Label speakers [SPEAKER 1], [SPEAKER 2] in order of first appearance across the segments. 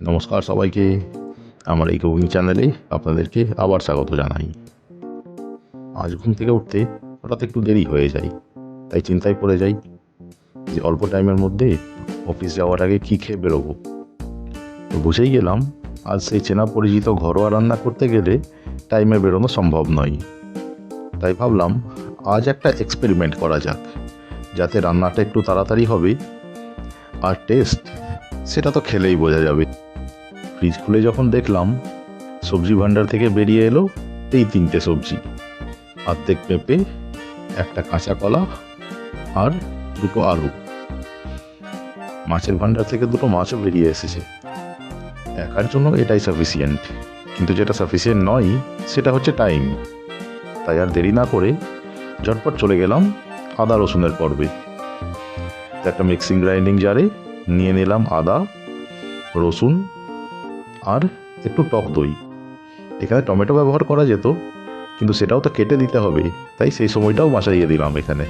[SPEAKER 1] নমস্কার সবাইকে, আমার এই কুকিং চ্যানেলে আপনাদেরকে আবার স্বাগত জানাই। আজ ঘুম থেকে উঠতে হঠাৎ একটু দেরি হয়ে যায়, তাই চিন্তায় পড়ে যাই যে অল্প টাইমের মধ্যে অফিস যাওয়ার আগে কী খেয়ে বেরোবো। তো বুঝেই গেলাম আজ সেই চেনা পরিচিত ঘরোয়া রান্না করতে গেলে টাইমে বেরোনো সম্ভব নয়। তাই ভাবলাম আজ একটা এক্সপেরিমেন্ট করা যাক, যাতে রান্নাটা একটু তাড়াতাড়ি হবে আর টেস্ট সেটা তো খেলেই বোঝা যাবে। ফ্রিজ খুলে যখন দেখলাম সবজি ভাণ্ডার থেকে বেরিয়ে এলো এই 3টে সবজি, অর্ধেক পেঁপে, একটা কাঁচা কলা আর 2টো আলু। মাছের ভাণ্ডার থেকে 2টো মাছও বেরিয়ে এসেছে। একার জন্য এটাই সাফিসিয়েন্ট, কিন্তু যেটা সাফিসিয়েন্ট নয় সেটা হচ্ছে টাইম। তাই আর দেরি না করে ঝটপট চলে গেলাম আদা রসুনের পর্বে। একটা মিক্সিং গ্রাইন্ডিং জারে নিয়ে নিলাম আদা, রসুন আর একটু টক দই। এখানে টমেটো ব্যবহার করা যেত, কিন্তু সেটাও তো কেটে দিতে হবে, তাই সেই সময়টাও বাঁচাইয়ে দিলাম। এখানে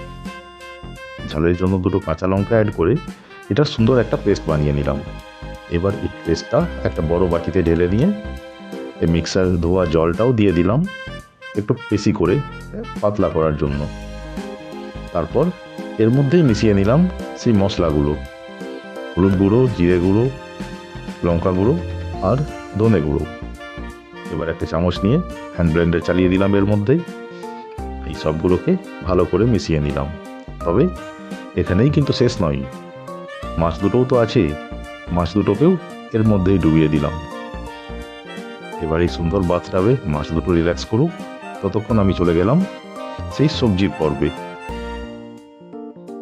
[SPEAKER 1] ঝালের জন্য 2টো কাঁচা লঙ্কা অ্যাড করে এটা সুন্দর একটা পেস্ট বানিয়ে নিলাম। এবার এই পেস্টটা একটা বড় বাটিতে ঢেলে নিয়ে এই মিক্সার ধোয়া জলটাও দিয়ে দিলাম একটু বেশি করে পাতলা করার জন্য। তারপর এর মধ্যেই মিশিয়ে নিলাম সেই মশলাগুলো, হলুদ গুঁড়ো, জিরে গুঁড়ো, লঙ্কা গুঁড়ো আর ধনে গুঁড়ো। এবার একটা চামচ নিয়ে হ্যান্ড ব্লেন্ডার চালিয়ে দিলাম এর মধ্যেই। এই সবগুলোকে ভালো করে মিশিয়ে নিলাম। তবে এখানেই কিন্তু শেষ নয়, মাছ দুটোও তো আছে, মাছ দুটোকেও এর মধ্যেই ডুবিয়ে দিলাম। এবার এই সুন্দর বাথটাবে মাছ দুটো রিল্যাক্স করুক, ততক্ষণ আমি চলে গেলাম সেই সবজির পর্বে।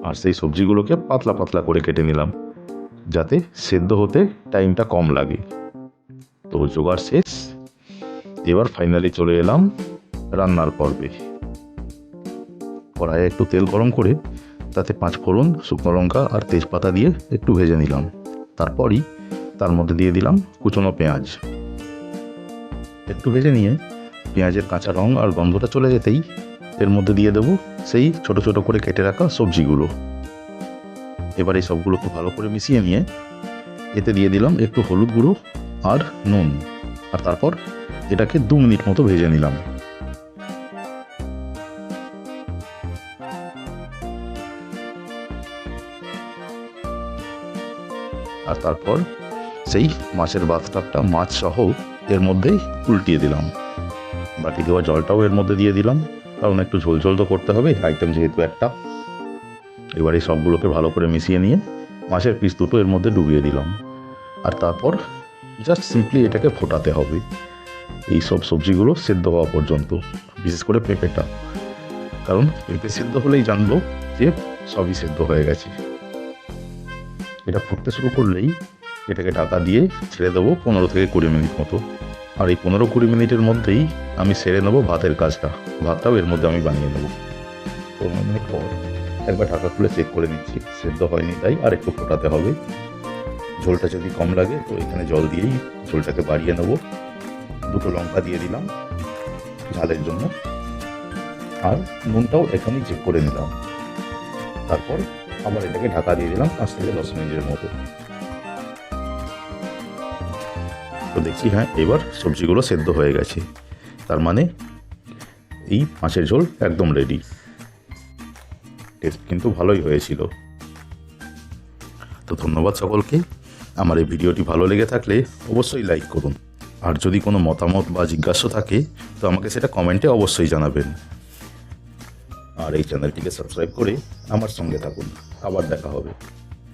[SPEAKER 1] আর সেই সবজিগুলোকে পাতলা পাতলা করে কেটে নিলাম, যাতে সেদ্ধ হতে টাইমটা কম লাগে। তো জোগাড় শেষ, এবার ফাইনালি চলে এলাম রান্নার পর্বে। কড়াইয়ে একটু তেল গরম করে তাতে 5 ফোড়ন, শুকনো লঙ্কা আর তেজপাতা দিয়ে একটু ভেজে নিলাম। তারপরই তার মধ্যে দিয়ে দিলাম কুচনো পেঁয়াজ। একটু ভেজে নিয়ে পেঁয়াজের কাঁচা রং আর গন্ধটা চলে যেতেই এর মধ্যে দিয়ে দেবো সেই ছোট ছোট করে কেটে রাখা সবজিগুলো। এবার এই সবগুলোকে ভালো করে মিশিয়ে নিয়ে এতে দিয়ে দিলাম একটু হলুদ গুঁড়ো আর নুন, আর তারপর এটাকে 2 মিনিট মতো ভেজে নিলাম। আর তারপর সেই মাছের বাথটাবটা মাছ সহ এর মধ্যেই উল্টিয়ে দিলাম। বাকি দেওয়া জলটাও এর মধ্যে দিয়ে দিলাম, কারণ একটু ঝোল ঝোল তো করতে হবে আইটেম যেহেতু একটা। এবার এই সবগুলোকে ভালো করে মিশিয়ে নিয়ে মাছের পিস দুটো এর মধ্যে ডুবিয়ে দিলাম। আর তারপর জাস্ট সিম্পলি এটাকে ফোটাতে হবে এই সব সবজিগুলো সেদ্ধ হওয়া পর্যন্ত, বিশেষ করে পেঁপেটা, কারণ পেঁপে সেদ্ধ হলেই জানবো যে সবই সেদ্ধ হয়ে গেছে। এটা ফুটতে শুরু করলেই এটাকে ঢাকা দিয়ে ছেড়ে দেবো 15 থেকে 20 মিনিট মতো। আর এই 15-20 মিনিটের মধ্যেই আমি সেরে নেবো ভাতের কাজটা। ভাতটাও এর মধ্যে আমি বানিয়ে নেবো। 15 মিনিট পর একবার ঢাকা খুলে চেক করে নিচ্ছি, সেদ্ধ হয়নি তাই আর একটু ফোটাতে হবে। ঝোলটা যদি কম লাগে তো এখানে জল দিয়েই ঝোলটাকে বাড়িয়ে নেবো। 2টো লঙ্কা দিয়ে দিলাম ঝালের জন্য, আর নুনটাও এখানেই চেক করে নিলাম। তারপর আবার এটাকে ঢাকা দিয়ে দিলাম 5 থেকে 10 মিনিটের মতো। তো দেখছি হ্যাঁ, এবার সবজিগুলো সেদ্ধ হয়ে গেছে, তার মানে এই মাছের ঝোল একদম রেডি। টেস্ট কিন্তু ভালোই হয়েছিল। তো ধন্যবাদ সকলকে। আমার এই ভিডিওটি ভালো লেগে থাকলে অবশ্যই লাইক করুন, আর যদি কোনো মতামত বা জিজ্ঞাসা থাকে তো আমাকে সেটা কমেন্টে অবশ্যই জানাবেন। আর এই চ্যানেলটিকে সাবস্ক্রাইব করে আমার সঙ্গে থাকুন। আবার দেখা হবে।